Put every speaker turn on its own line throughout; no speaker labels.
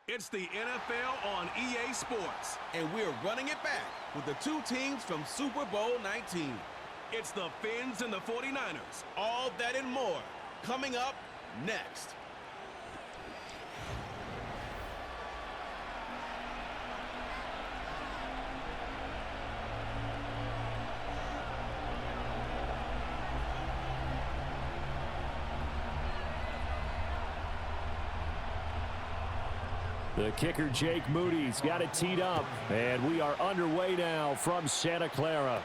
It's the NFL on EA Sports.
And we're running it back with the two teams from Super Bowl 19.
It's the Fins and the 49ers.
All that and more coming up next.
The kicker, Jake Moody's got it teed up, and we are underway now from Santa Clara.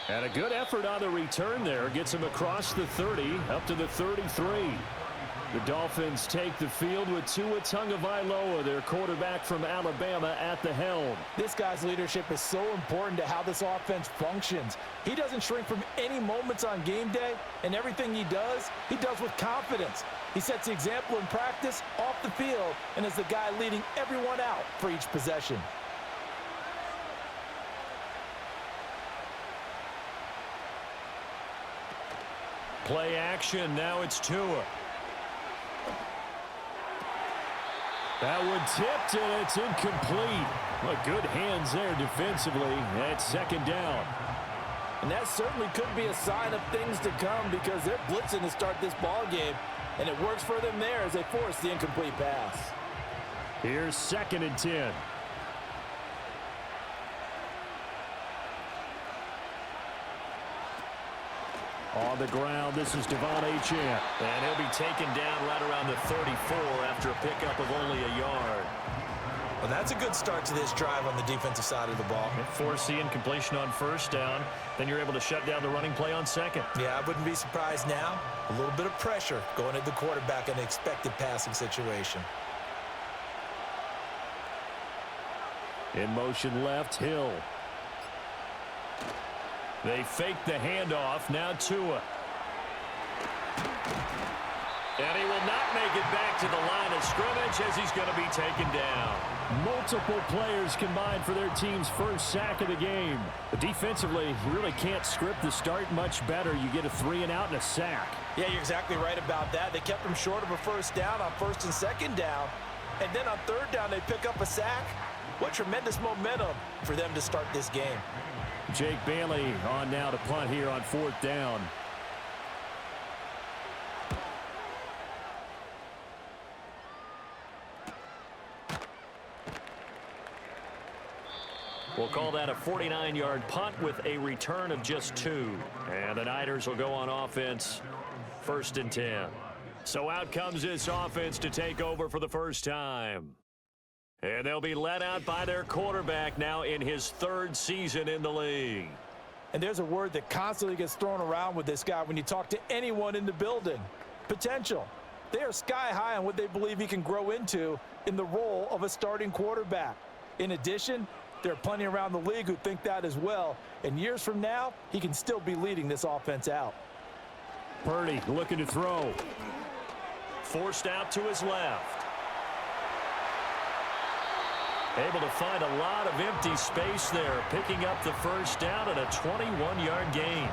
And a good effort on the return there. Gets him across the 30, up to the 33. The Dolphins take the field with Tua Tagovailoa, their quarterback from Alabama, at the helm.
This guy's leadership is so important to how this offense functions. He doesn't shrink from any moments on game day, and everything he does with confidence. He sets the example in practice, off the field, and is the guy leading everyone out for each possession.
Play action, now it's Tua. That one tipped, and it's incomplete. Well, good hands there defensively. That's second down.
And that certainly could be a sign of things to come because they're blitzing to start this ball game, and it works for them there as they force the incomplete pass.
Here's 2nd and 10. On the ground, this is Devon Achane.
And he'll be taken down right around the 34 after a pickup of only a yard.
Well, that's a good start to this drive on the defensive side of the ball.
Force the incompletion on first down. Then you're able to shut down the running play on second.
Yeah, I wouldn't be surprised now. A little bit of pressure going at the quarterback in an expected passing situation.
In motion left, Hill. They fake the handoff. Now Tua.
And he will not make it back to the line of scrimmage as he's going to be taken down.
Multiple players combined for their team's first sack of the game. But defensively, you really can't script the start much better. You get a 3-and-out and a sack.
Yeah, you're exactly right about that. They kept him short of a first down on 1st and 2nd down. And then on 3rd down, they pick up a sack. What tremendous momentum for them to start this game.
Jake Bailey on now to punt here on 4th down.
We'll call that a 49-yard punt with a return of just 2.
And the Niners will go on offense, 1st and 10. So out comes this offense to take over for the first time. And they'll be led out by their quarterback now in his 3rd season in the league.
And there's a word that constantly gets thrown around with this guy when you talk to anyone in the building. Potential. They are sky high on what they believe he can grow into in the role of a starting quarterback. In addition, there are plenty around the league who think that as well. And years from now, he can still be leading this offense out.
Purdy looking to throw.
Forced out to his left. Able to find a lot of empty space there, picking up the first down and a 21-yard gain.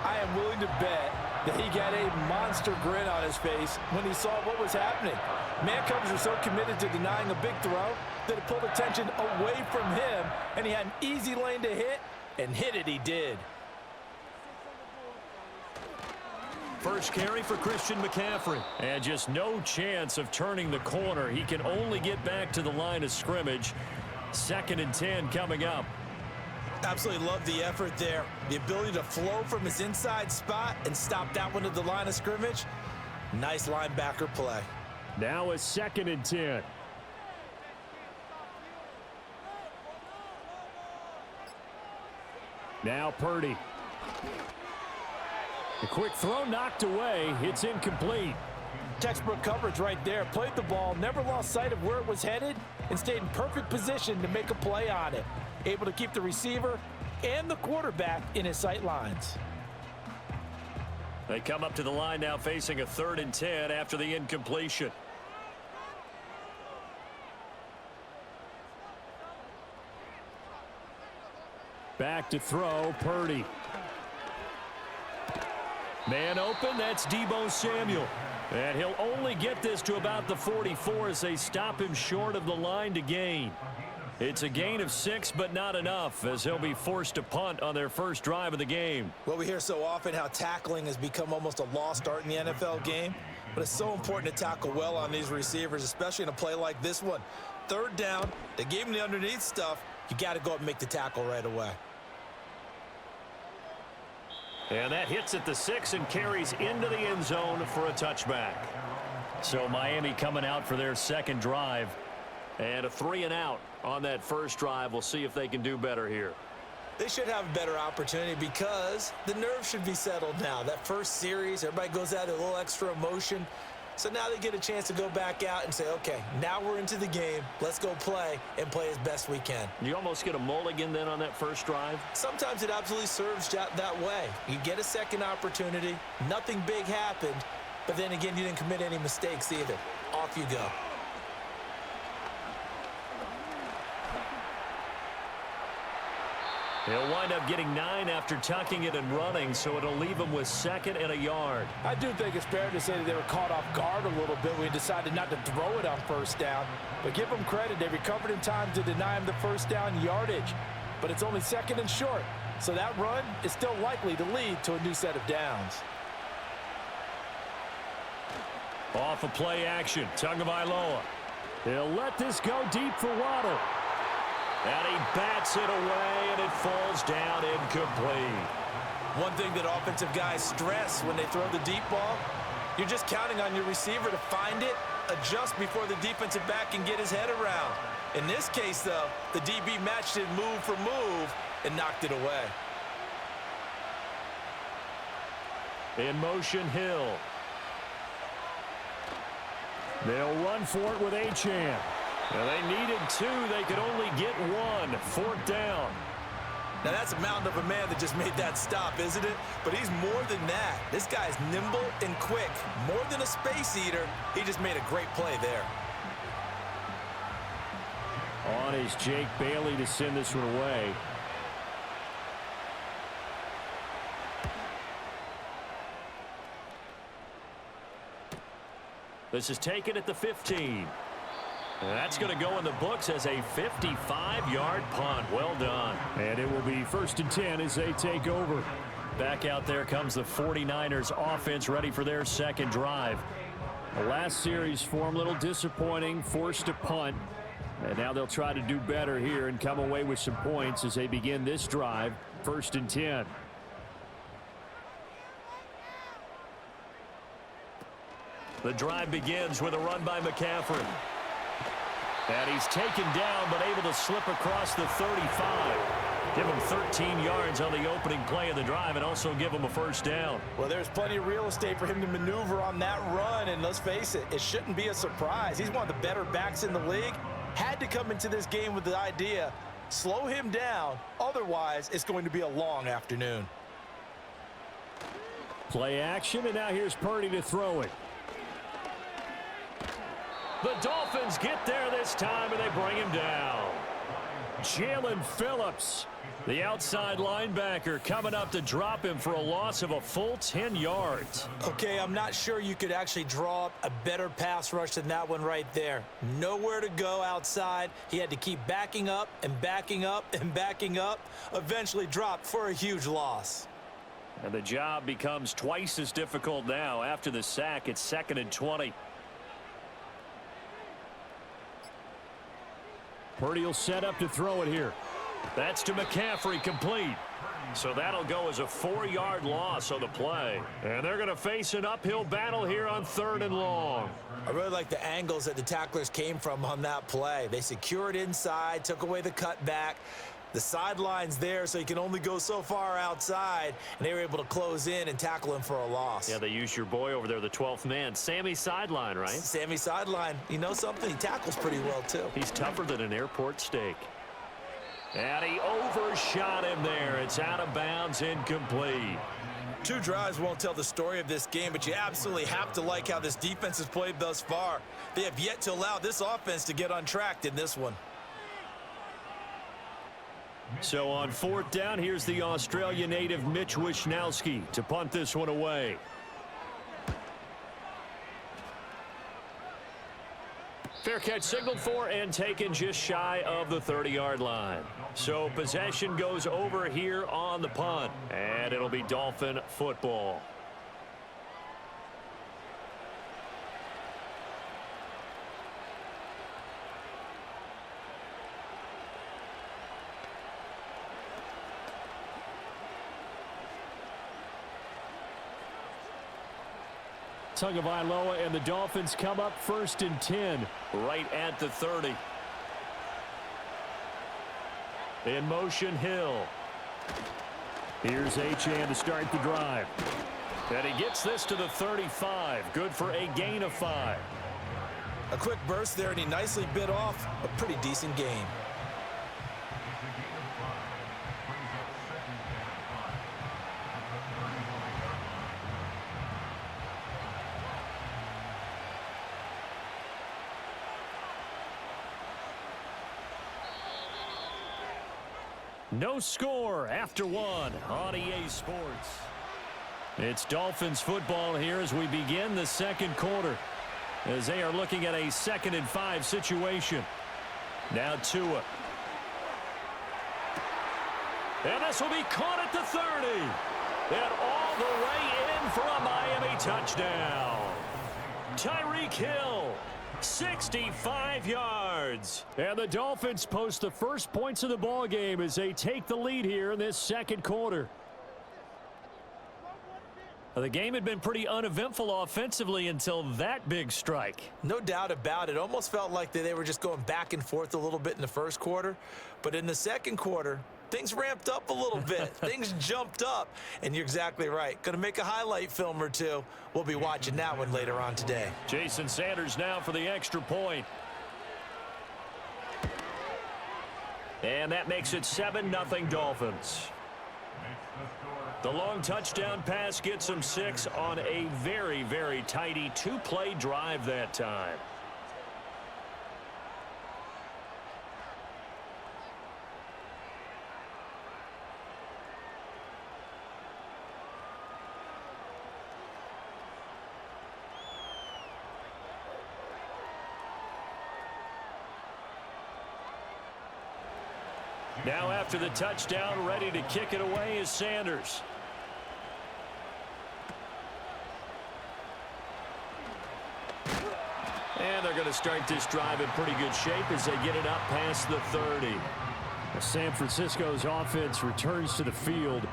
I am willing to bet that he got a monster grin on his face when he saw what was happening. Man coverage are so committed to denying a big throw that it pulled attention away from him, and he had an easy lane to hit, and hit it he did.
First carry for Christian McCaffrey. And just no chance of turning the corner. He can only get back to the line of scrimmage. 2nd and 10 coming up.
Absolutely love the effort there. The ability to flow from his inside spot and stop that one at the line of scrimmage. Nice linebacker play.
Now a 2nd and 10. Now Purdy. The quick throw knocked away. It's incomplete.
Textbook coverage right there. Played the ball, never lost sight of where it was headed, and stayed in perfect position to make a play on it. Able to keep the receiver and the quarterback in his sight lines.
They come up to the line now facing a 3rd and 10 after the incompletion. Back to throw, Purdy. Man open, that's Deebo Samuel. And he'll only get this to about the 44 as they stop him short of the line to gain. It's a gain of 6, but not enough, as he'll be forced to punt on their first drive of the game.
Well, we hear so often how tackling has become almost a lost art in the NFL game, but it's so important to tackle well on these receivers, especially in a play like this one. Third down, they gave him the underneath stuff. You got to go up and make the tackle right away.
And that hits at the 6 and carries into the end zone for a touchback. So Miami coming out for their second drive. And a 3-and-out on that first drive. We'll see if they can do better here.
They should have a better opportunity because the nerves should be settled now. That first series, everybody goes out a little extra emotion. So now they get a chance to go back out and say, okay, now we're into the game. Let's go play and play as best we can.
You almost get a mulligan then on that first drive?
Sometimes it absolutely serves that way. You get a second opportunity. Nothing big happened. But then again, you didn't commit any mistakes either. Off you go.
He'll wind up getting 9 after tucking it and running, so it'll leave him with 2nd and a yard.
I do think it's fair to say that they were caught off guard a little bit when he decided not to throw it on first down. But give them credit. They recovered in time to deny him the first down yardage. But it's only 2nd and short. So that run is still likely to lead to a new set of downs.
Off a play action. Tagovailoa. He'll let this go deep for Waddle. And he bats it away, and it falls down incomplete.
One thing that offensive guys stress when they throw the deep ball, you're just counting on your receiver to find it, adjust before the defensive back can get his head around. In this case, though, the DB matched it move for move and knocked it away.
In motion, Hill. They'll run for it with Achane. And they needed 2. They could only get 1. 4th down.
Now, that's a mountain of a man that just made that stop, isn't it? But he's more than that. This guy's nimble and quick. More than a space eater, he just made a great play there.
On is Jake Bailey to send this one away. This is taken at the 15. And that's going to go in the books as a 55-yard punt. Well done. And it will be 1st and 10 as they take over. Back out there comes the 49ers offense ready for their second drive. The last series for them a little disappointing, forced to punt. And now they'll try to do better here and come away with some points as they begin this drive. 1st and 10. The drive begins with a run by McCaffrey. And he's taken down, but able to slip across the 35. Give him 13 yards on the opening play of the drive and also give him a first down.
Well, there's plenty of real estate for him to maneuver on that run, and let's face it, it shouldn't be a surprise. He's one of the better backs in the league. Had to come into this game with the idea, slow him down, otherwise it's going to be a long afternoon.
Play action, and now here's Purdy to throw it. The Dolphins get there this time, and they bring him down. Jalen Phillips, the outside linebacker, coming up to drop him for a loss of a full 10 yards.
Okay, I'm not sure you could actually draw up a better pass rush than that one right there. Nowhere to go outside. He had to keep backing up and backing up and backing up. Eventually dropped for a huge loss.
And the job becomes twice as difficult now. After the sack, it's 2nd and 20. Purdy will set up to throw it here. That's to McCaffrey, complete. So that'll go as a 4-yard loss on the play. And they're going to face an uphill battle here on 3rd and long.
I really like the angles that the tacklers came from on that play. They secured inside, took away the cutback. The sideline's there, so you can only go so far outside, and they were able to close in and tackle him for a loss.
Yeah, they used your boy over there, the 12th man, Sammy Sideline, right?
Sammy Sideline. You know something? He tackles pretty well, too.
He's tougher than an airport steak. And he overshot him there. It's out of bounds, incomplete.
2 drives won't tell the story of this game, but you absolutely have to like how this defense has played thus far. They have yet to allow this offense to get untracked in this one.
So on 4th down, here's the Australia native Mitch Wishnowsky to punt this one away. Fair catch signaled for and taken just shy of the 30-yard line. So possession goes over here on the punt, and it'll be Dolphin football. Tagovailoa and the Dolphins come up 1st and 10 right at the 30. In motion, Hill. Here's Achane to start the drive. And he gets this to the 35. Good for a gain of 5.
A quick burst there, and he nicely bit off a pretty decent gain.
No score after 1 on EA Sports. It's Dolphins football here as we begin the second quarter, as they are looking at a 2nd and 5 situation. Now Tua. And this will be caught at the 30. And all the way in for a Miami touchdown. Tyreek Hill. 65 yards. And the Dolphins post the first points of the ball game as they take the lead here in this second quarter. The game had been pretty uneventful offensively until that big strike.
No doubt about it. Almost felt like they were just going back and forth a little bit in the first quarter. But in the second quarter, things ramped up a little bit. Things jumped up. And you're exactly right. Going to make a highlight film or two. We'll be watching that one later on today.
Jason Sanders now for the extra point. And that makes it 7-0 Dolphins. The long touchdown pass gets them 6 on a very, very tidy 2-play drive that time. Now after the touchdown, ready to kick it away is Sanders. And they're going to start this drive in pretty good shape as they get it up past the 30. San Francisco's offense returns to the field.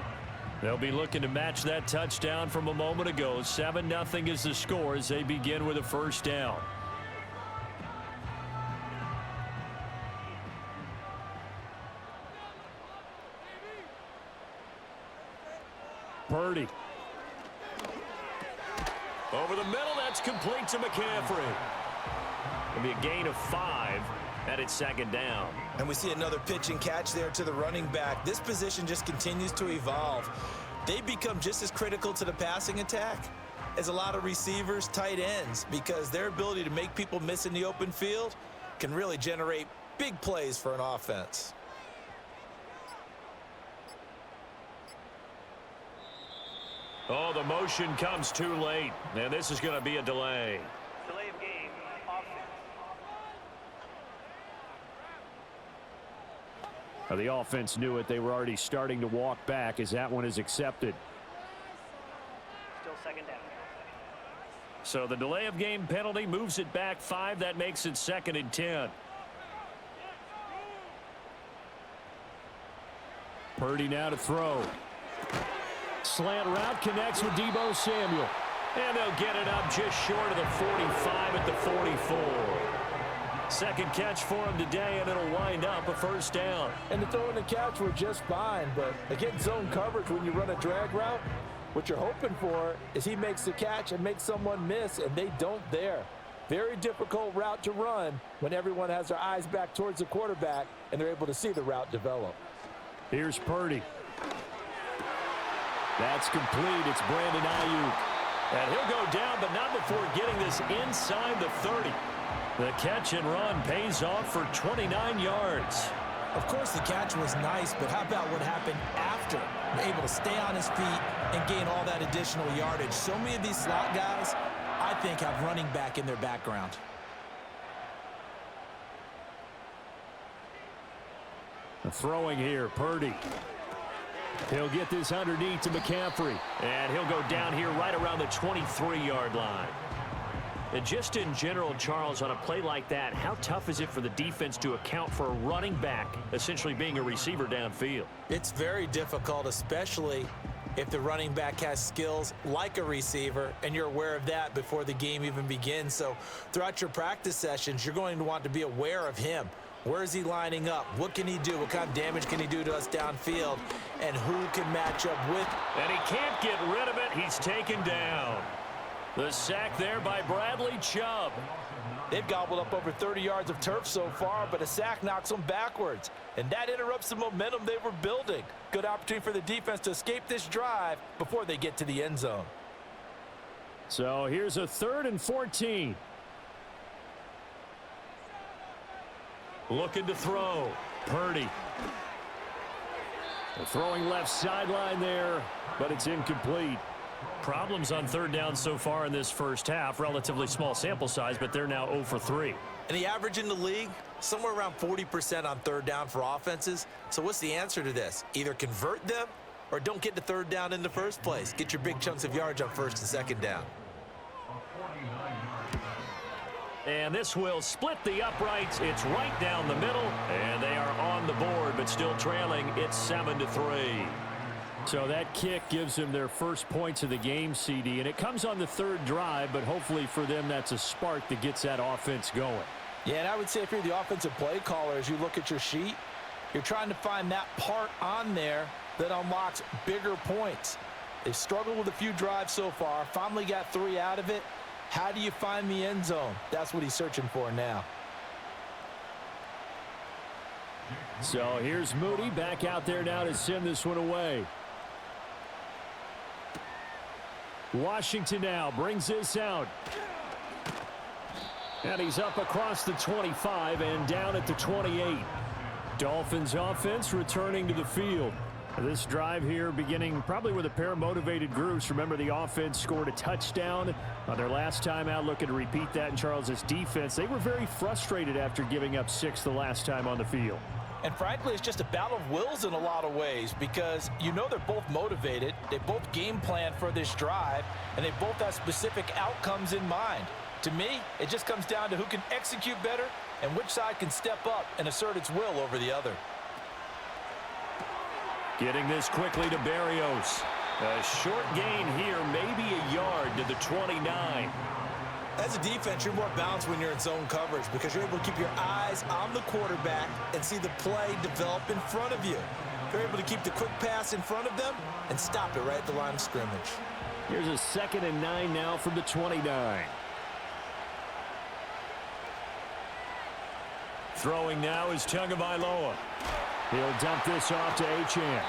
They'll be looking to match that touchdown from a moment ago. 7-0 is the score as they begin with a first down. Purdy. Over the middle, that's complete to McCaffrey. It'll be a gain of 5, and it's 2nd down.
And we see another pitch and catch there to the running back. This position just continues to evolve. They become just as critical to the passing attack as a lot of receivers, tight ends, because their ability to make people miss in the open field can really generate big plays for an offense.
Oh, the motion comes too late, and this is going to be a delay.
Delay of game, offense.
The offense knew it. They were already starting to walk back as that one is accepted.
Still 2nd down.
So the delay of game penalty moves it back 5. That makes it 2nd and 10. Purdy now to throw. Slant route connects with Deebo Samuel. And they'll get it up just short of the 45 at the 44. Second catch for him today, and it'll wind up a first down.
And the throw and the catch were just fine, but against zone coverage when you run a drag route, what you're hoping for is he makes the catch and makes someone miss, and they don't there. Very difficult route to run when everyone has their eyes back towards the quarterback and they're able to see the route develop.
Here's Purdy. That's complete. It's Brandon Ayuk. And he'll go down, but not before getting this inside the 30. The catch and run pays off for 29 yards.
Of course, the catch was nice, but how about what happened after? Able to stay on his feet and gain all that additional yardage. So many of these slot guys, I think, have running back in their background.
Throwing here, Purdy. He'll get this underneath to McCaffrey. And he'll go down here right around the 23-yard line. And just in general, Charles, on a play like that, how tough is it for the defense to account for a running back essentially being a receiver downfield?
It's very difficult, especially if the running back has skills like a receiver, and you're aware of that before the game even begins. So throughout your practice sessions, you're going to want to be aware of him. Where is he lining up? What can he do? What kind of damage can he do to us downfield? And who can match up with?
And he can't get rid of it. He's taken down. The sack there by Bradley Chubb.
They've gobbled up over 30 yards of turf so far, but a sack knocks them backwards. And that interrupts the momentum they were building. Good opportunity for the defense to escape this drive before they get to the end zone.
So here's a 3rd and 14. Looking to throw. Purdy. The throwing left sideline there, but it's incomplete. Problems on 3rd down so far in this first half. Relatively small sample size, but they're now 0 for 3.
And the average in the league, somewhere around 40% on 3rd down for offenses. So what's the answer to this? Either convert them or don't get to 3rd down in the first place. Get your big chunks of yards on 1st and 2nd down.
And this will split the uprights. It's right down the middle, and they are on the board, but still trailing. It's 7-3. So that kick gives them their first points of the game, CD, and it comes on the 3rd drive, but hopefully for them that's a spark that gets that offense going.
Yeah, and I would say if you're the offensive play caller, as you look at your sheet, you're trying to find that part on there that unlocks bigger points. They've struggled with a few drives so far, finally got 3 out of it. How do you find the end zone? That's what he's searching for now.
So here's Moody back out there now to send this one away. Washington now brings this out. And he's up across the 25 and down at the 28. Dolphins offense returning to the field. This drive here beginning probably with a pair of motivated groups. Remember, the offense scored a touchdown on their last time out, looking to repeat that in Charles's defense. They were very frustrated after giving up 6 the last time on the field.
And frankly, it's just a battle of wills in a lot of ways because you know they're both motivated. They both game plan for this drive, and they both have specific outcomes in mind. To me, it just comes down to who can execute better and which side can step up and assert its will over the other.
Getting this quickly to Berrios. A short gain here, maybe a yard to the 29.
As a defense, you're more balanced when you're in zone coverage because you're able to keep your eyes on the quarterback and see the play develop in front of you. You're able to keep the quick pass in front of them and stop it right at the line of scrimmage.
Here's a 2nd and 9 now from the 29. Throwing now is Tagovailoa. He'll dump this off to Achane.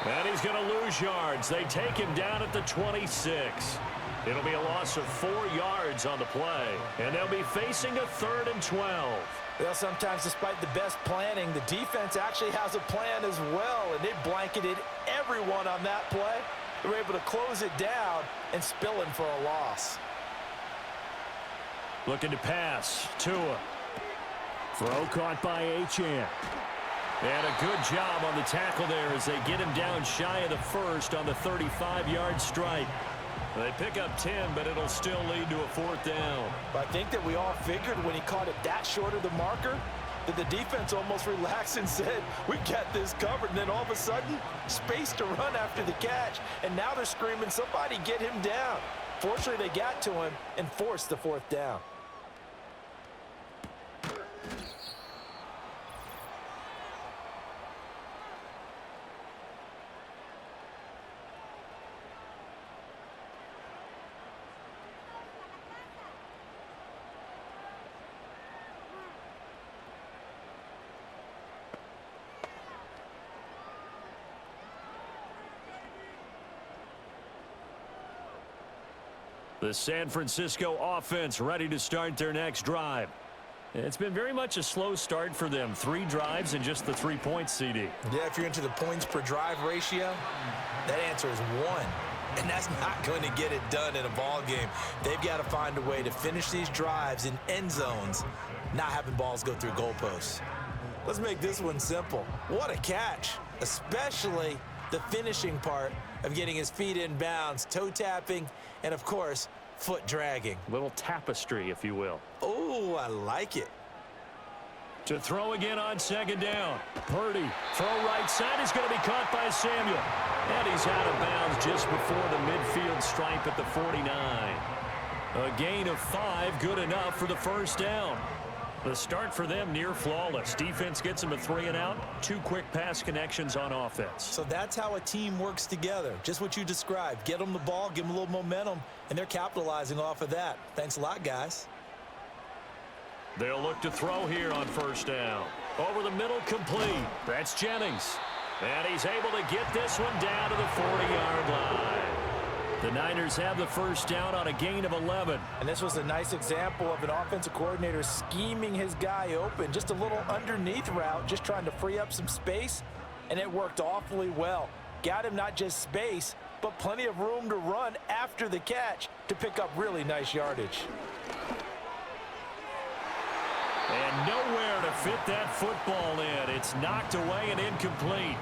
And he's going to lose yards. They take him down at the 26. It'll be a loss of 4 yards on the play. And they'll be facing a 3rd and 12.
Well, sometimes despite the best planning, the defense actually has a plan as well, and they blanketed everyone on that play. They were able to close it down and spill in for a loss.
Looking to pass. Tua. Throw caught by Achane. And a good job on the tackle there as they get him down shy of the 1st on the 35-yard strike. They pick up 10, but it'll still lead to a 4th down.
But I think that we all figured when he caught it that short of the marker that the defense almost relaxed and said, we got this covered. And then all of a sudden, space to run after the catch. And now they're screaming, somebody get him down. Fortunately, they got to him and forced the 4th down.
The San Francisco offense ready to start their next drive. It's been very much a slow start for them. 3 drives and just the 3 points, CD.
Yeah, if you're into the points per drive ratio, that answer is 1. And that's not going to get it done in a ball game. They've got to find a way to finish these drives in end zones, not having balls go through goalposts. Let's make this one simple. What a catch, especially the finishing part of getting his feet in bounds, toe tapping, and of course, foot dragging.
Little tapestry, if you will.
Oh, I like it.
To throw again on second down. Purdy, throw right side is going to be caught by Samuel. And he's out of bounds just before the midfield stripe at the 49. A gain of 5, good enough for the first down. The start for them near flawless. Defense gets them a 3 and out. 2 quick pass connections on offense.
So that's how a team works together. Just what you described. Get them the ball, give them a little momentum, and they're capitalizing off of that. Thanks a lot, guys.
They'll look to throw here on first down. Over the middle, complete. That's Jennings. And he's able to get this one down to the 40-yard line. The Niners have the first down on a gain of 11.
And this was a nice example of an offensive coordinator scheming his guy open. Just a little underneath route, just trying to free up some space, and it worked awfully well. Got him not just space, but plenty of room to run after the catch to pick up really nice yardage.
And nowhere to fit that football in. It's knocked away and incomplete.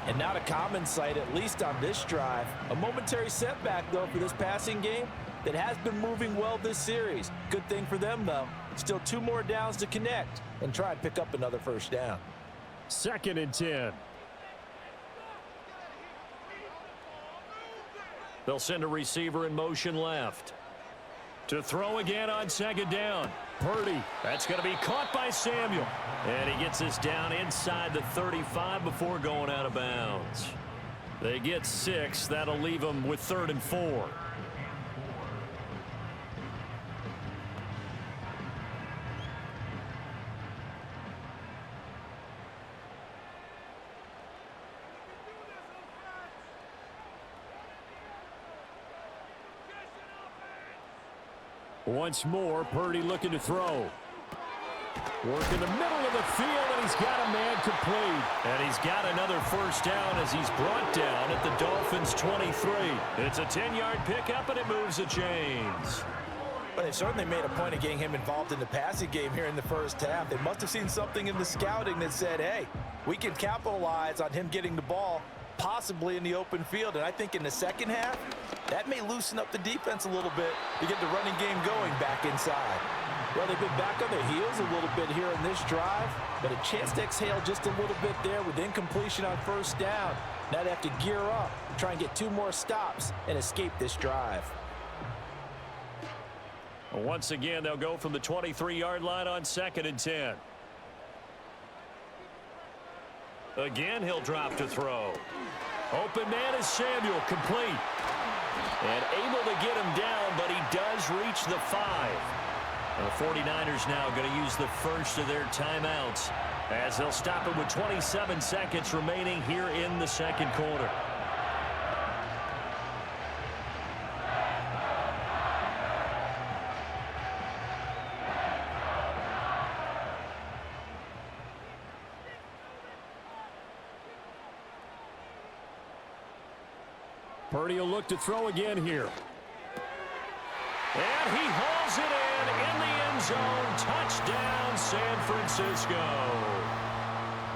And not a common sight, at least on this drive. A momentary setback, though, for this passing game that has been moving well this series. Good thing for them, though. Still 2 more downs to connect and try and pick up another first down.
2nd and 10. They'll send a receiver in motion left. To throw again on second down. Purdy. That's going to be caught by Samuel. And he gets this down inside the 35 before going out of bounds. They get 6. That'll leave them with 3rd and 4. Once more, Purdy looking to throw. Work in the middle of the field, and he's got a man complete. And he's got another first down as he's brought down at the Dolphins' 23. It's a 10-yard pickup, and it moves the chains.
But they certainly made a point of getting him involved in the passing game here in the first half. They must have seen something in the scouting that said, hey, we can capitalize on him getting the ball, possibly in the open field. And I think in the second half, that may loosen up the defense a little bit to get the running game going back inside. Well, they've been back on their heels a little bit here in this drive, but a chance to exhale just a little bit there with incompletion on first down. Now they have to gear up, try and get 2 more stops and escape this drive.
Once again, they'll go from the 23-yard line on 2nd and 10. Again, he'll drop to throw. Open man is Samuel, complete. And able to get him down, but he does reach the 5. The 49ers now going to use the first of their timeouts as they'll stop it with 27 seconds remaining here in the second quarter. Purdy will look to throw again here. And he hauls it in the end zone. Touchdown, San Francisco.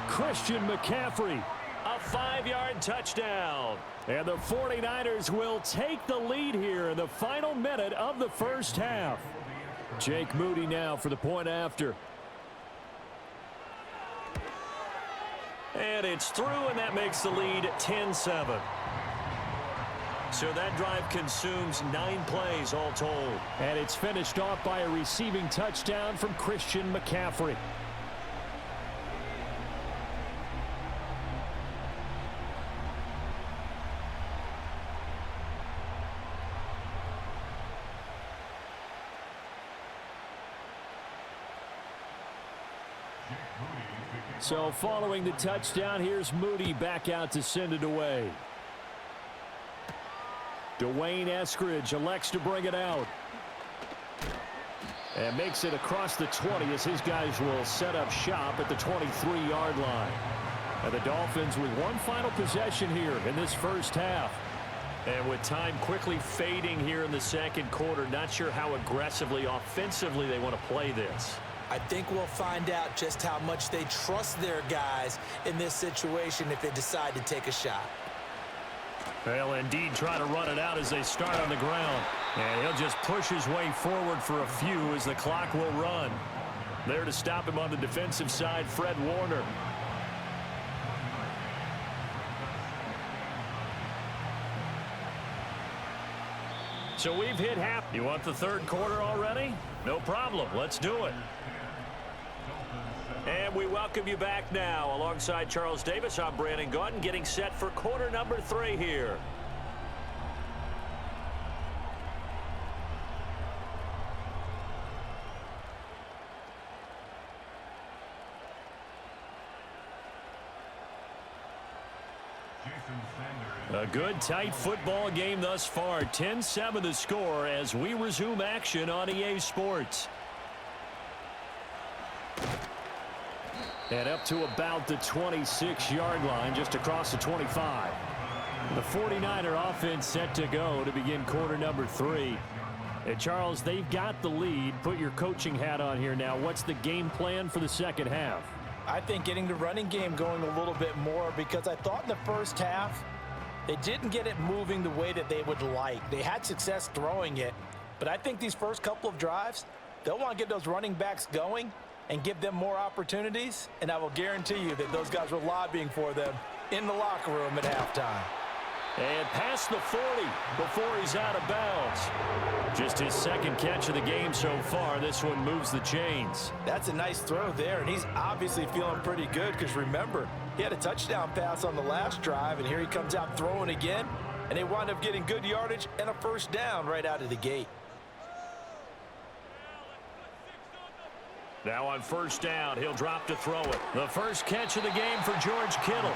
Christian McCaffrey, a 5-yard touchdown. And the 49ers will take the lead here in the final minute of the first half. Jake Moody now for the point after. And it's through, and that makes the lead 10-7. So that drive consumes 9 plays all told. And it's finished off by a receiving touchdown from Christian McCaffrey. So following the touchdown, here's Moody back out to send it away. Dwayne Eskridge elects to bring it out. And makes it across the 20 as his guys will set up shop at the 23-yard line. And the Dolphins with one final possession here in this first half. And with time quickly fading here in the second quarter, not sure how aggressively, offensively they want to play this.
I think we'll find out just how much they trust their guys in this situation if they decide to take a shot.
They'll indeed try to run it out as they start on the ground. And he'll just push his way forward for a few as the clock will run. There to stop him on the defensive side, Fred Warner. So we've hit half. You want the third quarter already? No problem. Let's do it. And we welcome you back now. Alongside Charles Davis, I'm Brandon Gaudin, getting set for quarter number 3 here. A good, tight football game thus far. 10-7 the score as we resume action on EA Sports. And up to about the 26-yard line, just across the 25. The 49er offense set to go to begin quarter number 3. And Charles, they've got the lead. Put your coaching hat on here now. What's the game plan for the second half?
I think getting the running game going a little bit more, because I thought in the first half they didn't get it moving the way that they would like. They had success throwing it, but I think these first couple of drives, they'll want to get those running backs going and give them more opportunities, and I will guarantee you that those guys were lobbying for them in the locker room at halftime.
And past the 40 before he's out of bounds. Just his second catch of the game so far. This one moves the chains.
That's a nice throw there, and he's obviously feeling pretty good because remember, he had a touchdown pass on the last drive, and here he comes out throwing again, and they wind up getting good yardage and a first down right out of the gate.
Now on first down, he'll drop to throw it. The first catch of the game for George Kittle.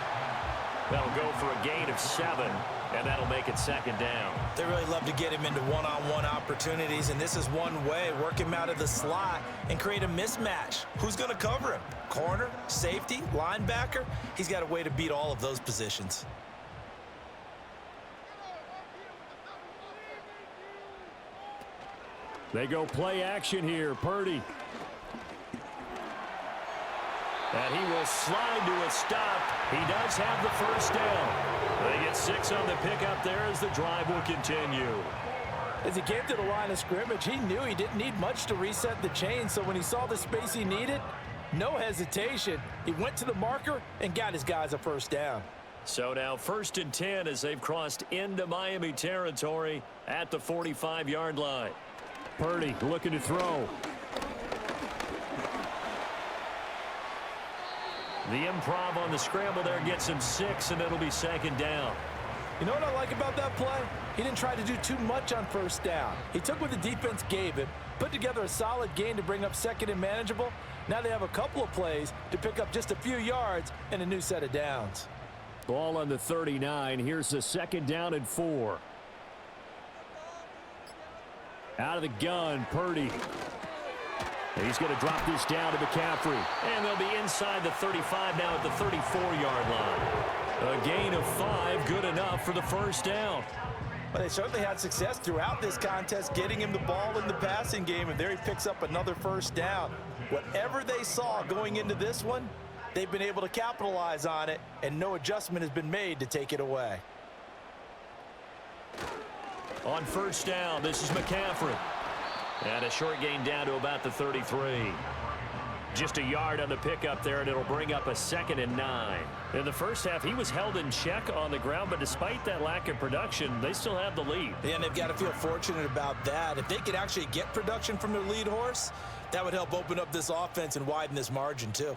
That'll go for a gain of 7, and that'll make it second down.
They really love to get him into one-on-one opportunities, and this is one way. Work him out of the slot and create a mismatch. Who's going to cover him? Corner, safety, linebacker? He's got a way to beat all of those positions.
They go play action here. Purdy. And he will slide to a stop. He does have the first down. They get 6 on the pickup there as the drive will continue.
As he came to the line of scrimmage, he knew he didn't need much to reset the chain, so when he saw the space he needed, no hesitation. He went to the marker and got his guys a first down.
So now 1st and 10 as they've crossed into Miami territory at the 45-yard line. Purdy looking to throw. The improv on the scramble there gets him 6, and it'll be second down.
You know what I like about that play? He didn't try to do too much on first down. He took what the defense gave him, put together a solid gain to bring up second and manageable. Now they have a couple of plays to pick up just a few yards and a new set of downs.
Ball on the 39. Here's the second down and 4. Out of the gun, Purdy. He's going to drop this down to McCaffrey. And they'll be inside the 35 now at the 34-yard line. A gain of 5, good enough for the first down.
Well, they certainly had success throughout this contest getting him the ball in the passing game, and there he picks up another first down. Whatever they saw going into this one, they've been able to capitalize on it, and no adjustment has been made to take it away.
On first down, this is McCaffrey. And a short gain down to about the 33. Just a yard on the pickup there, and it'll bring up a 2nd and 9. In the first half, he was held in check on the ground, but despite that lack of production, they still have the lead.
Yeah, and they've got to feel fortunate about that. If they could actually get production from their lead horse, that would help open up this offense and widen this margin too.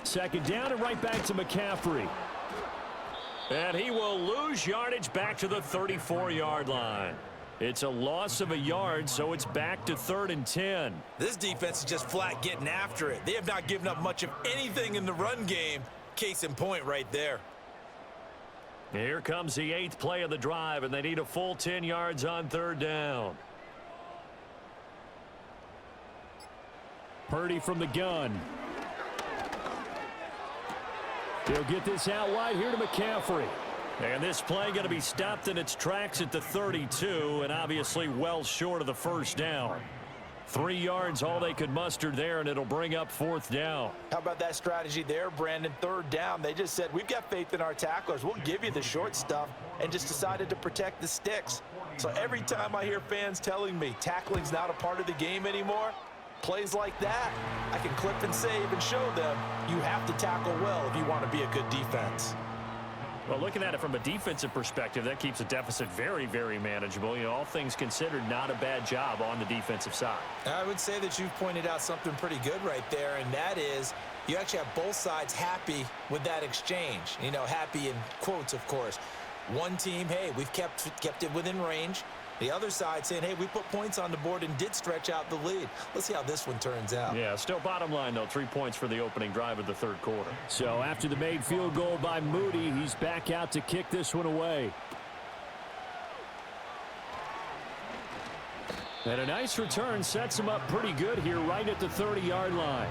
Second down and right back to McCaffrey. And he will lose yardage back to the 34-yard line. It's a loss of a yard, so it's back to 3rd and 10.
This defense is just flat getting after it. They have not given up much of anything in the run game. Case in point right there.
Here comes the 8th play of the drive, and they need a full 10 yards on 3rd down. Purdy from the gun. He'll get this out wide here to McCaffrey. And this play going to be stopped in its tracks at the 32, and obviously well short of the first down. 3 yards all they could muster there, and it'll bring up 4th down.
How about that strategy there, Brandon? 3rd down. They just said, we've got faith in our tacklers. We'll give you the short stuff, and just decided to protect the sticks. So every time I hear fans telling me tackling's not a part of the game anymore, plays like that, I can clip and save and show them you have to tackle well if you want to be a good defense.
Well, looking at it from a defensive perspective, that keeps a deficit very, very manageable. You know, all things considered, not a bad job on the defensive side.
I would say that you've pointed out something pretty good right there, and that is you actually have both sides happy with that exchange. You know, happy in quotes, of course. One team, hey, we've kept it within range. The other side saying, hey, we put points on the board and did stretch out the lead. Let's see how this one turns out.
Yeah, still bottom line, though, 3 points for the opening drive of the 3rd quarter.
So after the made field goal by Moody, he's back out to kick this one away. And a nice return sets him up pretty good here right at the 30-yard line.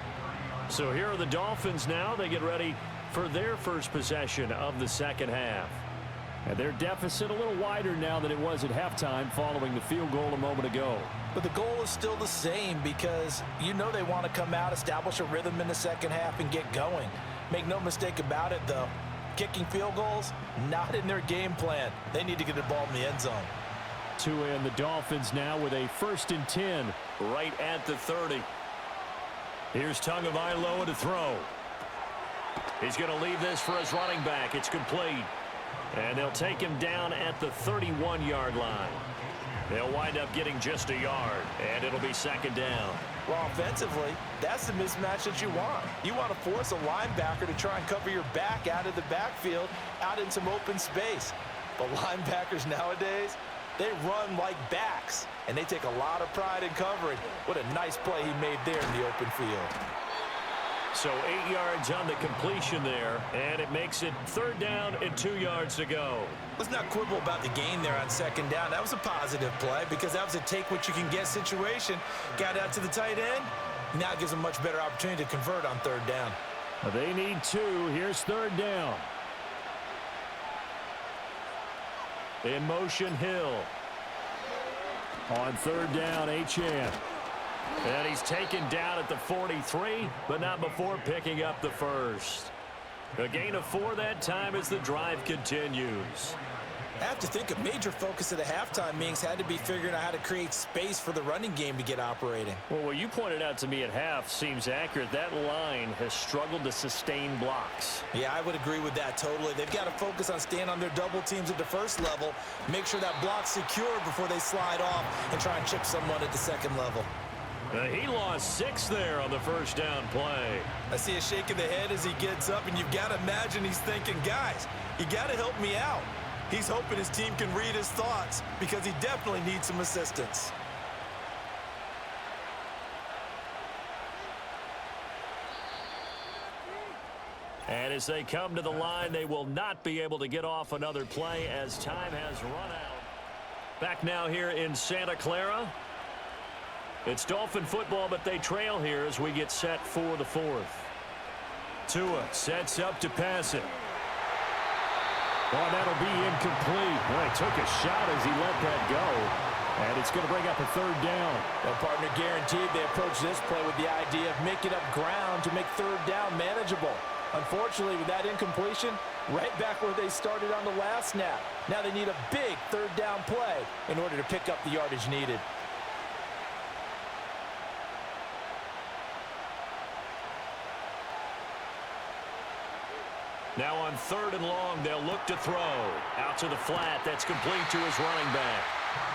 So here are the Dolphins now. They get ready for their first possession of the second half. And their deficit a little wider now than it was at halftime following the field goal a moment ago.
But the goal is still the same because you know they want to come out, establish a rhythm in the second half, and get going. Make no mistake about it, though. Kicking field goals, not in their game plan. They need to get the ball in the end zone.
Tua and the Dolphins now with a 1st and 10.
Right at the 30. Here's Tagovailoa to throw. He's going to leave this for his running back. It's complete. And they'll take him down at the 31-yard line. They'll wind up getting just a yard, and it'll be 2nd down.
Well, offensively, that's the mismatch that you want. You want to force a linebacker to try and cover your back out of the backfield, out in some open space. But linebackers nowadays, they run like backs, and they take a lot of pride in covering. What a nice play he made there in the open field.
So 8 yards on the completion there, and it makes it 3rd down and 2 yards to go.
Let's not quibble about the gain there on 2nd down. That was a positive play because that was a take-what-you-can-get situation. Got out to the tight end. Now it gives them a much better opportunity to convert on 3rd down.
They need 2. Here's 3rd down.
In motion, Hill.
On 3rd down, Achane.
And he's taken down at the 43, but not before picking up the first. A gain of 4 that time as the drive continues.
I have to think a major focus of the halftime meetings had to be figuring out how to create space for the running game to get operating.
Well, what you pointed out to me at half seems accurate. That line has struggled to sustain blocks.
Yeah, I would agree with that totally. They've got to focus on staying on their double teams at the first level, make sure that block's secure before they slide off and try and chip someone at the second level.
He lost 6 there on the 1st down play.
I see a shake of the head as he gets up, and you've got to imagine he's thinking, guys, you got to help me out. He's hoping his team can read his thoughts because he definitely needs some assistance.
And as they come to the line, they will not be able to get off another play as time has run out. Back now here in Santa Clara. It's Dolphin football, but they trail here as we get set for the 4th. Tua sets up to pass it.
Well, that'll be incomplete. Well, he took a shot as he let that go. And it's going to bring up a 3rd down.
Well, partner, guaranteed they approach this play with the idea of making up ground to make 3rd down manageable. Unfortunately, with that incompletion, right back where they started on the last snap. Now they need a big 3rd down play in order to pick up the yardage needed.
Now on 3rd and long, they'll look to throw. Out to the flat. That's complete to his running back.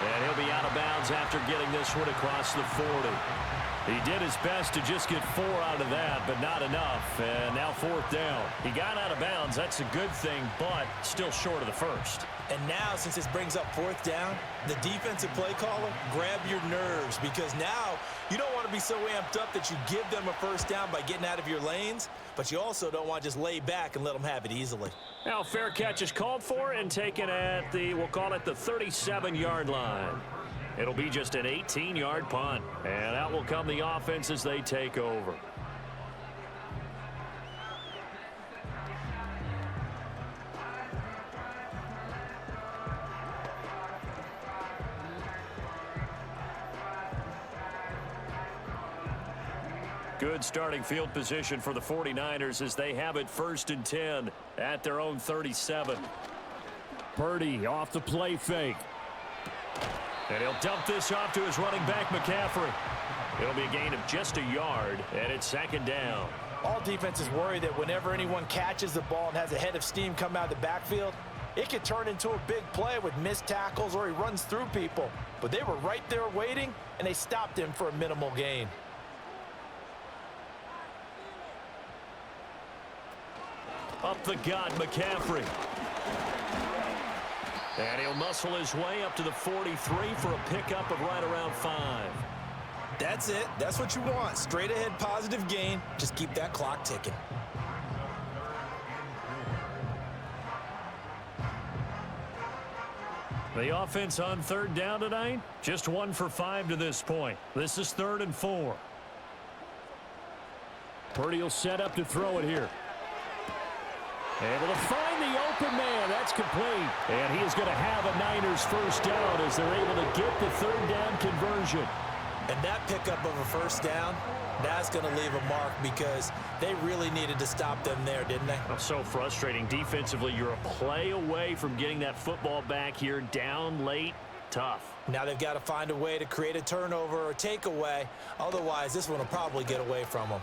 And he'll be out of bounds after getting this one across the 40. He did his best to just get 4 out of that, but not enough. And now 4th down. He got out of bounds. That's a good thing, but still short of the first.
And now, since this brings up 4th down, the defensive play caller, grab your nerves because now you don't want to be so amped up that you give them a 1st down by getting out of your lanes, but you also don't want to just lay back and let them have it easily.
Now fair catch is called for and taken at the, we'll call it the 37-yard line. It'll be just an 18-yard punt, and out will come the offense as they take over. Good starting field position for the 49ers as they have it 1st and 10 at their own 37.
Purdy off the play fake.
And he'll dump this off to his running back, McCaffrey. It'll be a gain of just a yard, and it's 2nd down.
All defenses worry that whenever anyone catches the ball and has a head of steam come out of the backfield, it could turn into a big play with missed tackles or he runs through people. But they were right there waiting, and they stopped him for a minimal gain.
Up the gut, McCaffrey. And he'll muscle his way up to the 43 for a pickup of right around 5.
That's it. That's what you want. Straight ahead positive gain. Just keep that clock ticking.
The offense on 3rd down tonight, just 1 for 5 to this point. This is 3rd and 4.
Purdy will set up to throw it here. Able to find the open man. That's complete. And he is going to have a Niners 1st down as they're able to get the 3rd down conversion.
And that pickup of a 1st down, that's going to leave a mark because they really needed to stop them there, didn't they?
So frustrating. Defensively, you're a play away from getting that football back here down late. Tough.
Now they've got to find a way to create a turnover or takeaway. Otherwise, this one will probably get away from them.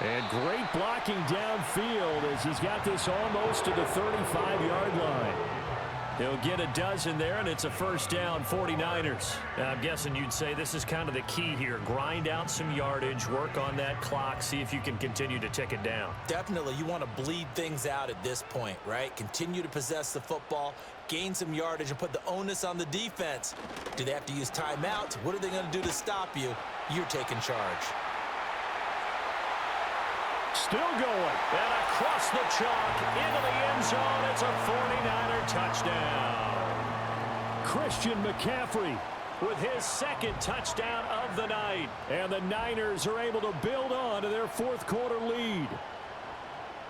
And great blocking downfield as he's got this almost to the 35-yard line.
He'll get a dozen there, and it's a 1st down, 49ers. Now, I'm guessing you'd say this is kind of the key here. Grind out some yardage, work on that clock, see if you can continue to tick it down.
Definitely, you want to bleed things out at this point, right? Continue to possess the football, gain some yardage, and put the onus on the defense. Do they have to use timeouts? What are they going to do to stop you? You're taking charge.
Still going. And across the chalk into the end zone. It's a 49er touchdown.
Christian McCaffrey
with his 2nd touchdown of the night.
And the Niners are able to build on to their 4th quarter lead.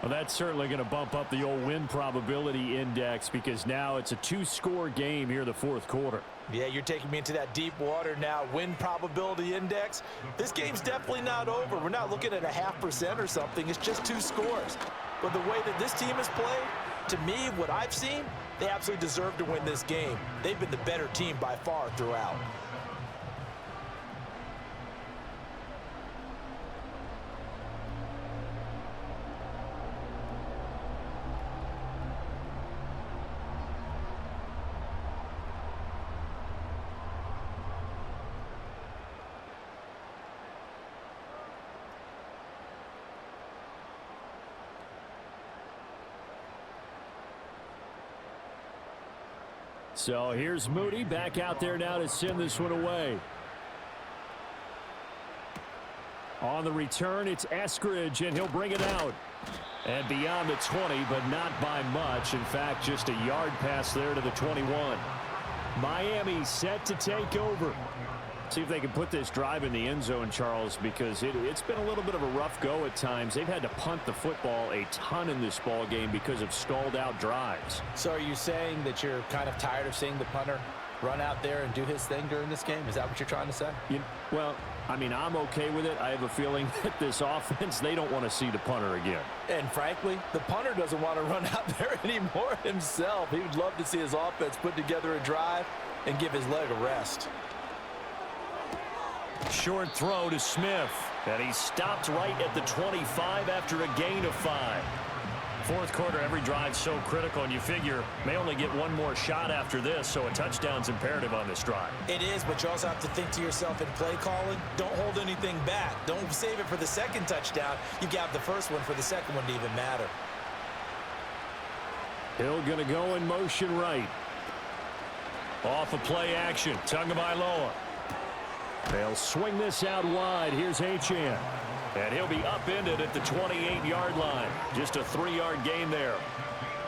Well, that's certainly going to bump up the old win probability index because now it's a 2-score game here in the 4th quarter.
Yeah, you're taking me into that deep water now. Win probability index. This game's definitely not over. We're not looking at a 0.5% or something. It's just 2 scores. But the way that this team has played, to me, what I've seen, they absolutely deserve to win this game. They've been the better team by far throughout.
So here's Moody back out there now to send this one away. On the return, it's Eskridge, and he'll bring it out. And beyond the 20, but not by much. In fact, just a yard pass there to the 21. Miami set to take over. See if they can put this drive in the end zone, Charles, because it's been a little bit of a rough go at times. They've had to punt the football a ton in this ball game because of stalled-out drives.
So are you saying that you're kind of tired of seeing the punter run out there and do his thing during this game? Is that what you're trying to say?
Well, I mean, I'm okay with it. I have a feeling that this offense, they don't want to see the punter again.
And frankly, the punter doesn't want to run out there anymore himself. He would love to see his offense put together a drive and give his leg a rest.
Short throw to Smith, and he stopped right at the 25 after a gain of 5. 4th quarter, every drive's so critical, and you figure may only get one more shot after this, so a touchdown's imperative on this drive.
It is, but you also have to think to yourself in play calling, don't hold anything back. Don't save it for the 2nd touchdown. You got the 1st one for the 2nd one to even matter.
Hill going to go in motion right.
Off of play action, Tagovailoa.
They'll swing this out wide. Here's Achane.
And he'll be upended at the 28-yard line. Just a 3-yard gain there.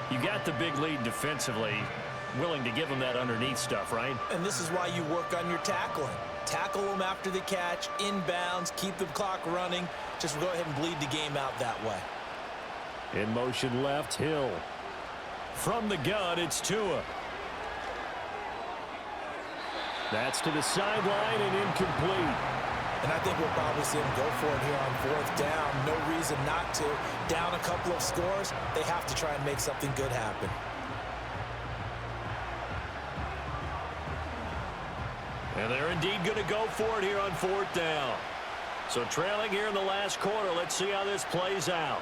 You got the big lead defensively. Willing to give him that underneath stuff, right?
And this is why you work on your tackling. Tackle them after the catch, inbounds, keep the clock running. Just go ahead and bleed the game out that way.
In motion left, Hill.
From the gun, it's Tua.
That's to the sideline and incomplete.
And I think we'll probably see them go for it here on fourth down. No reason not to. Down a couple of scores, they have to try and make something good happen.
And they're indeed going to go for it here on fourth down. So trailing here in the last quarter, let's see how this plays out.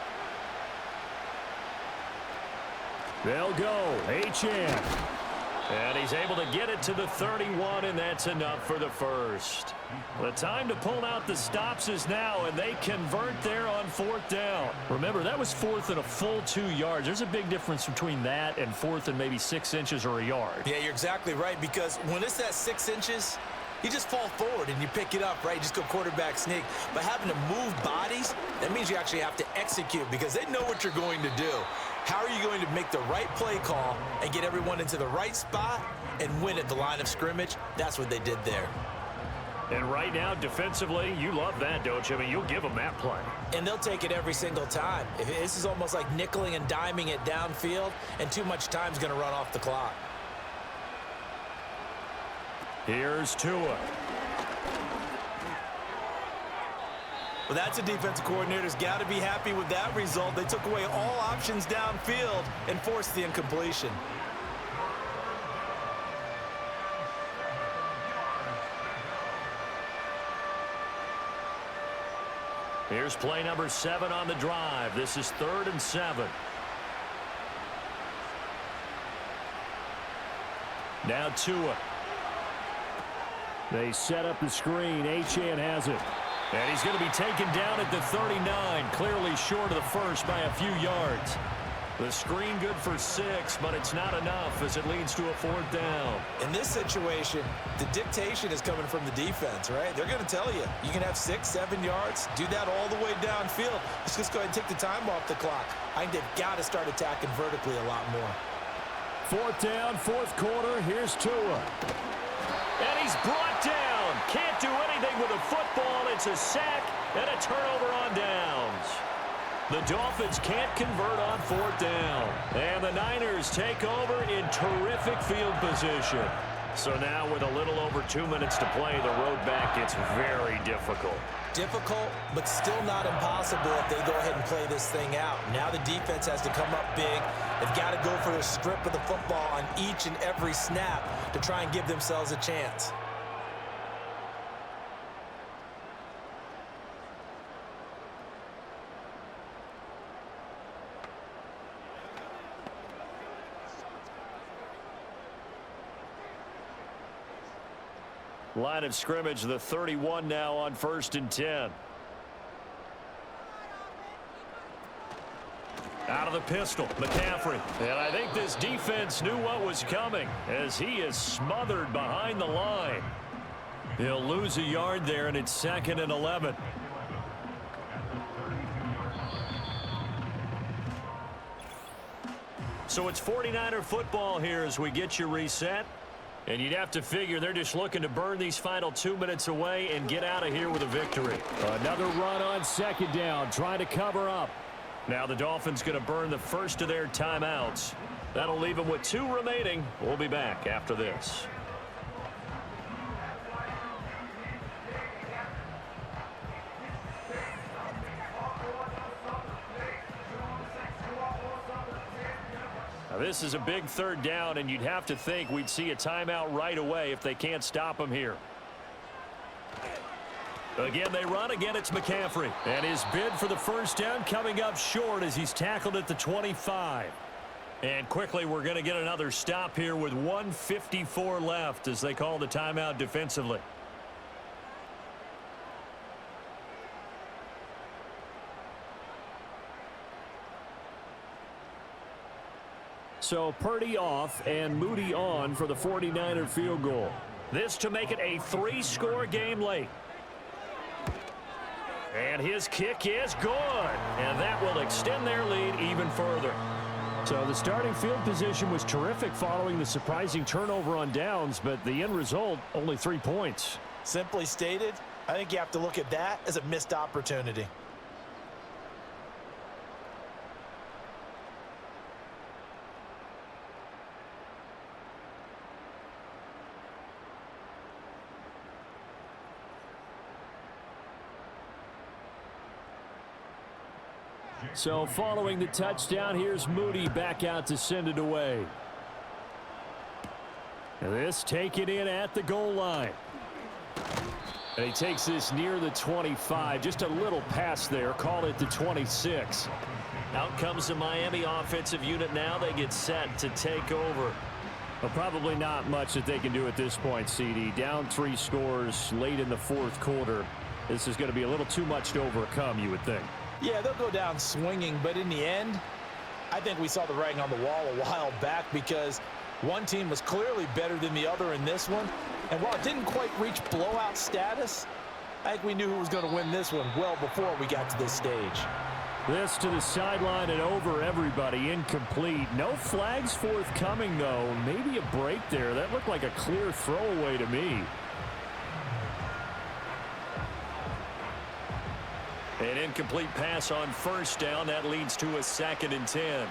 They'll go. H.N. And he's able to get it to the 31, and that's enough for the first. The time to pull out the stops is now, and they convert there on fourth down. Remember, that was fourth and a full 2 yards. There's a big difference between that and fourth and maybe 6 inches or a yard.
Yeah, you're exactly right, because when it's that 6 inches, you just fall forward and you pick it up, right? You just go quarterback sneak. But having to move bodies, that means you actually have to execute because they know what you're going to do. How are you going to make the right play call and get everyone into the right spot and win at the line of scrimmage? That's what they did there.
And right now, defensively, you love that, don't you? I mean, you'll give them that play.
And they'll take it every single time. This is almost like nickeling and diming it downfield, and too much time's going to run off the clock.
Here's Tua.
Well, that's a defensive coordinator's got to be happy with that result. They took away all options downfield and forced the incompletion.
Here's play number 7 on the drive. This is 3rd and 7. Now Tua. They set up the screen. H.N. has it. And he's going to be taken down at the 39, clearly short of the first by a few yards. The screen good for 6, but it's not enough as it leads to a 4th down.
In this situation, the dictation is coming from the defense, right? They're going to tell you, you can have 6, 7 yards, do that all the way downfield. Let's just go ahead and take the time off the clock. I think they've got to start attacking vertically a lot more.
4th down, 4th quarter. Here's Tua. And he's brought down. Can't do anything with a football. It's a sack and a turnover on downs. The Dolphins can't convert on 4th down. And the Niners take over in terrific field position. So now with a little over 2 minutes to play, the road back gets very difficult.
Difficult, but still not impossible if they go ahead and play this thing out. Now the defense has to come up big. They've got to go for the strip of the football on each and every snap to try and give themselves a chance.
Line of scrimmage, the 31 now on 1st and 10. Out of the pistol, McCaffrey. And I think this defense knew what was coming as he is smothered behind the line. He'll lose a yard there, and it's 2nd and 11. So it's 49er football here as we get you reset. And you'd have to figure they're just looking to burn these final 2 minutes away and get out of here with a victory. Another run on 2nd down, trying to cover up. Now the Dolphins going to burn the first of their timeouts. That'll leave them with 2 remaining. We'll be back after this. This is a big 3rd down, and you'd have to think we'd see a timeout right away if they can't stop him here. Again, they run. Again, it's McCaffrey. And his bid for the 1st down coming up short as he's tackled at the 25. And quickly, we're going to get another stop here with 1:54 left as they call the timeout defensively. So Purdy off and Moody on for the 49er field goal. This to make it a 3-score game late. And his kick is good. And that will extend their lead even further. So the starting field position was terrific following the surprising turnover on downs, but the end result, only 3 points.
Simply stated, I think you have to look at that as a missed opportunity.
So following the touchdown, here's Moody back out to send it away. And this taken in at the goal line. And he takes this near the 25. Just a little pass there. Call it the 26.
Out comes the Miami offensive unit now. They get set to take over.
Well, probably not much that they can do at this point, CD. Down 3 scores late in the fourth quarter. This is going to be a little too much to overcome, you would think.
Yeah, they'll go down swinging, but in the end, I think we saw the writing on the wall a while back because one team was clearly better than the other in this one. And while it didn't quite reach blowout status, I think we knew who was going to win this one well before we got to this stage.
This to the sideline and over everybody. Incomplete. No flags forthcoming, though. Maybe a break there. That looked like a clear throwaway to me.
An incomplete pass on first down. That leads to a 2nd and 10.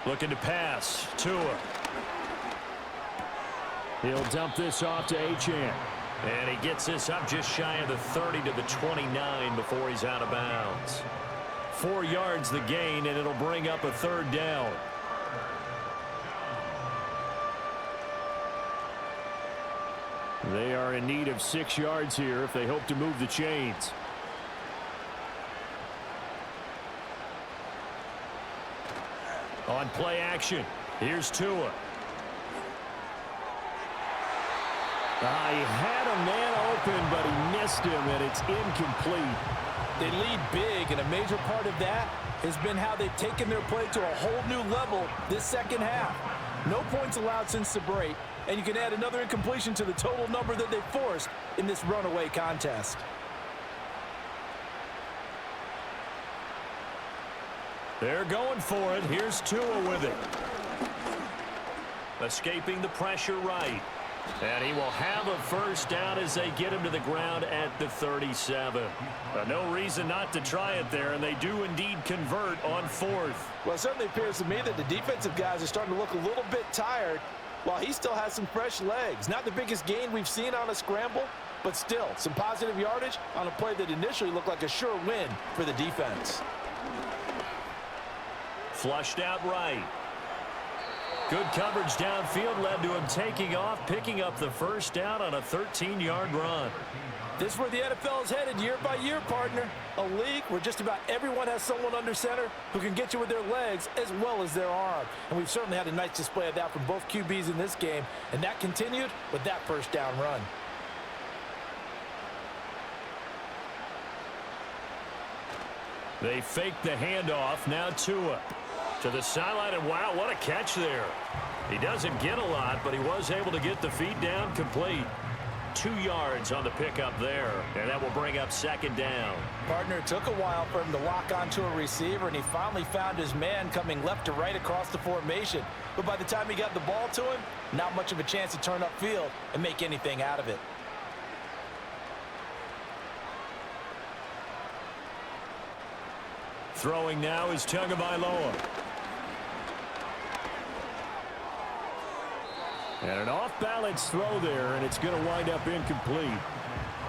Looking to pass. Tua. He'll dump this off to Achane.
And he gets this up just shy of the 30 to the 29 before he's out of bounds.
4 yards the gain, and it'll bring up a 3rd down. They are in need of 6 yards here if they hope to move the chains. On play action, here's Tua. He had a man open, but he missed him, and it's incomplete.
They lead big, and a major part of that has been how they've taken their play to a whole new level this second half. No points allowed since the break, and you can add another incompletion to the total number that they forced in this runaway contest.
They're going for it. Here's Tua with it.
Escaping the pressure right. And he will have a 1st down as they get him to the ground at the 37.
No reason not to try it there, and they do indeed convert on 4th.
Well, it certainly appears to me that the defensive guys are starting to look a little bit tired while he still has some fresh legs. Not the biggest gain we've seen on a scramble, but still some positive yardage on a play that initially looked like a sure win for the defense.
Flushed out right.
Good coverage downfield led to him taking off, picking up the 1st down on a 13-yard run.
This is where the NFL is headed year by year, partner. A league where just about everyone has someone under center who can get you with their legs as well as their arm. And we've certainly had a nice display of that from both QBs in this game, and that continued with that 1st down run.
They fake the handoff. Now Tua to the sideline, and wow, what a catch there. He doesn't get a lot, but he was able to get the feet down complete.
2 yards on the pickup there, and that will bring up 2nd down.
Partner, it took a while for him to lock onto a receiver, and he finally found his man coming left to right across the formation. But by the time he got the ball to him, not much of a chance to turn upfield and make anything out of it.
Throwing now is Tagovailoa. And an off-balance throw there, and it's going to wind up incomplete.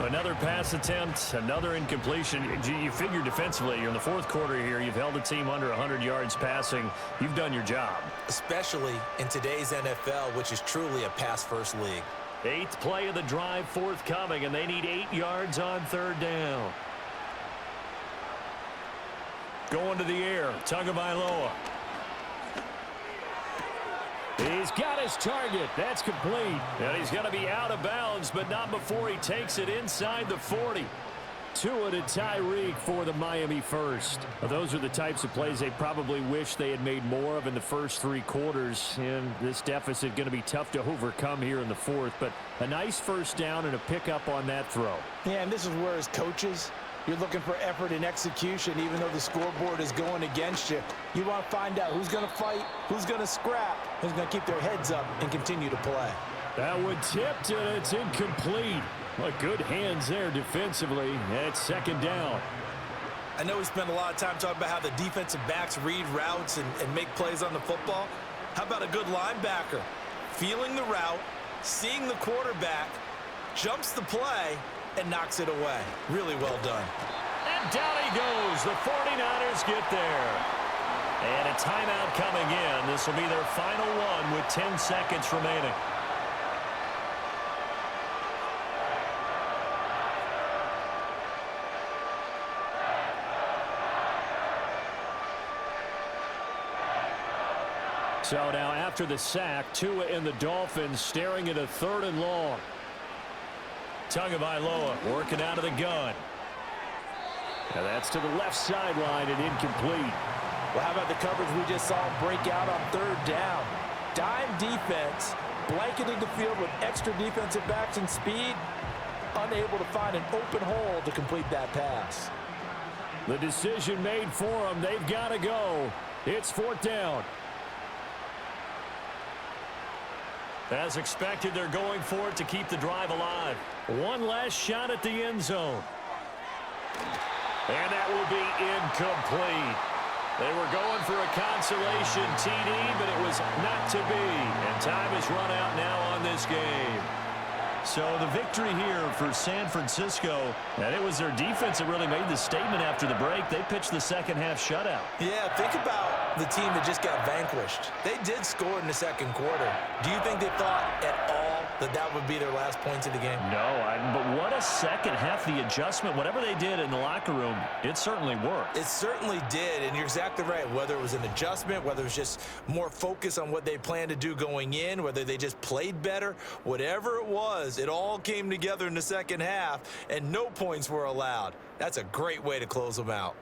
Another pass attempt, another incompletion. You figure defensively, you're in the 4th quarter here. You've held a team under 100 yards passing. You've done your job.
Especially in today's NFL, which is truly a pass-first league.
8th play of the drive forthcoming, and they need 8 yards on 3rd down.
Going to the air, Tagovailoa. He's got his target. That's complete.
And he's going to be out of bounds, but not before he takes it inside the 40.
Tua to Tyreek for the Miami 1st. Well, those are the types of plays they probably wish they had made more of in the first 3 quarters. And this deficit going to be tough to overcome here in the 4th. But a nice 1st down and a pickup on that throw.
Yeah, and this is where as coaches, you're looking for effort and execution, even though the scoreboard is going against you. You want to find out who's going to fight, who's going to scrap, who's going to keep their heads up and continue to play.
That one tipped, and it's incomplete. Well, good hands there defensively. It's 2nd down.
I know we spent a lot of time talking about how the defensive backs read routes and make plays on the football. How about a good linebacker? Feeling the route, seeing the quarterback, jumps the play, and knocks it away. Really well done.
And
down he goes. The 49ers get there. And a timeout coming in. This will be their final one with 10 seconds remaining.
So now after the sack, Tua and the Dolphins staring at a 3rd and long.
Tagovailoa working out of the gun.
And that's to the left sideline and incomplete.
Well, how about the coverage we just saw him break out on 3rd down? Dime defense, blanketing the field with extra defensive backs and speed, unable to find an open hole to complete that pass.
The decision made for them. They've got to go. It's 4th down.
As expected, they're going for it to keep the drive alive.
One last shot at the end zone.
And that will be incomplete. They were going for a consolation TD, but it was not to be. And time has run out now on this game. So the victory here for San Francisco, and it was their defense that really made the statement after the break. They pitched the second half shutout.
Yeah, think about the team that just got vanquished. They did score in the 2nd quarter. Do you think they thought at all that that would be their last points of the game?
No, but what a second half, the adjustment, whatever they did in the locker room, it certainly worked.
It certainly did, and you're exactly right. Whether it was an adjustment, whether it was just more focus on what they planned to do going in, whether they just played better, whatever it was, it all came together in the 2nd half, and no points were allowed. That's a great way to close them out.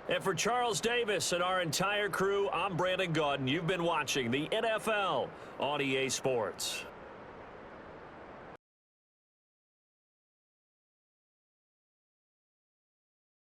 And for Charles Davis and our entire crew, I'm Brandon Gaudin. You've been watching the NFL on EA Sports.